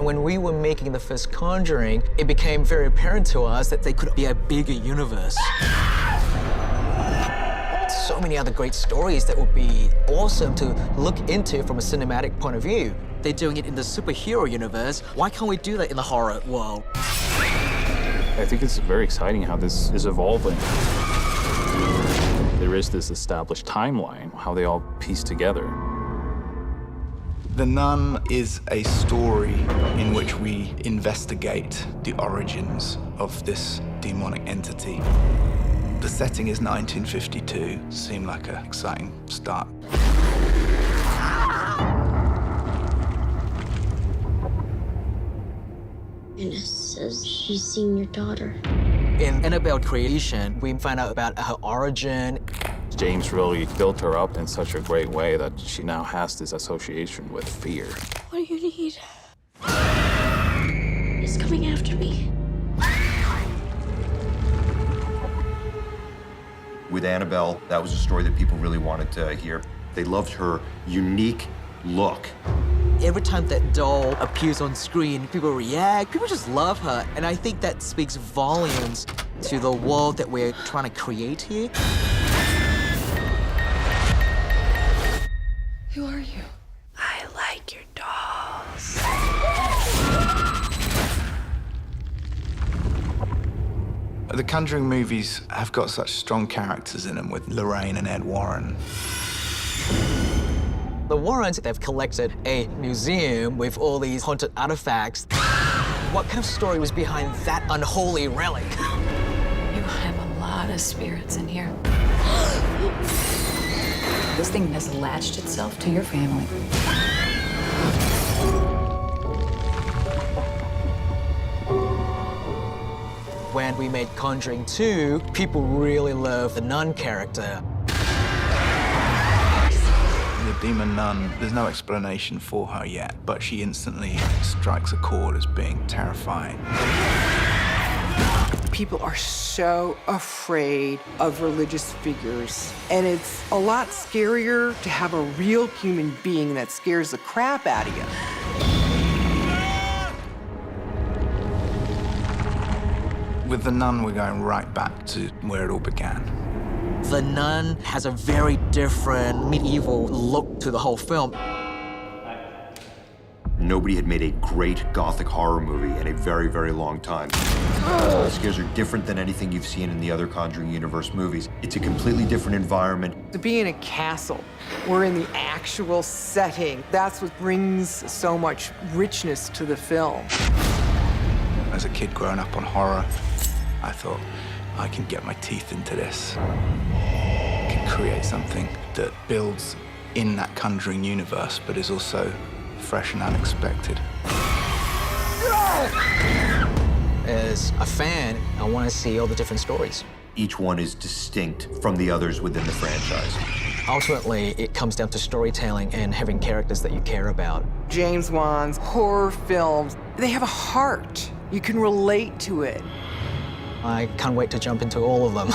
When we were making the first Conjuring, it became very apparent to us that there could be a bigger universe. So many other great stories that would be awesome to look into from a cinematic point of view. They're doing it in the superhero universe. Why can't we do that in the horror world? I think it's very exciting how this is evolving. There is this established timeline, how they all piece together. The Nun is a story in which we investigate the origins of this demonic entity. The setting is 1952. Seemed like an exciting start. Ines says she's seen your daughter. In Annabelle creation, we find out about her origin. James really built her up in such a great way that she now has this association with fear. What do you need? He's coming after me. With Annabelle, that was a story that people really wanted to hear. They loved her unique look. Every time that doll appears on screen, people react. People just love her. And I think that speaks volumes to the world that we're trying to create here. Who are you? I like your dolls. The Conjuring movies have got such strong characters in them with Lorraine and Ed Warren. The Warrens, they've collected a museum with all these haunted artifacts. What kind of story was behind that unholy relic? You have a lot of spirits in here. This thing has latched itself to your family. When we made Conjuring 2, people really loved the nun character. The demon nun, there's no explanation for her yet, but she instantly strikes a chord as being terrifying. People are so afraid of religious figures, and it's a lot scarier to have a real human being that scares the crap out of you. With The Nun, we're going right back to where it all began. The Nun has a very different medieval look to the whole film. Nobody had made a great Gothic horror movie in a very, very long time. The scares are different than anything you've seen in the other Conjuring Universe movies. It's a completely different environment. To be in a castle, we're in the actual setting. That's what brings so much richness to the film. As a kid growing up on horror, I thought, I can get my teeth into this. I can create something that builds in that Conjuring universe, but is also fresh and unexpected. As a fan, I want to see all the different stories. Each one is distinct from the others within the franchise. Ultimately, it comes down to storytelling and having characters that you care about. James Wan's horror films, they have a heart. You can relate to it. I can't wait to jump into all of them.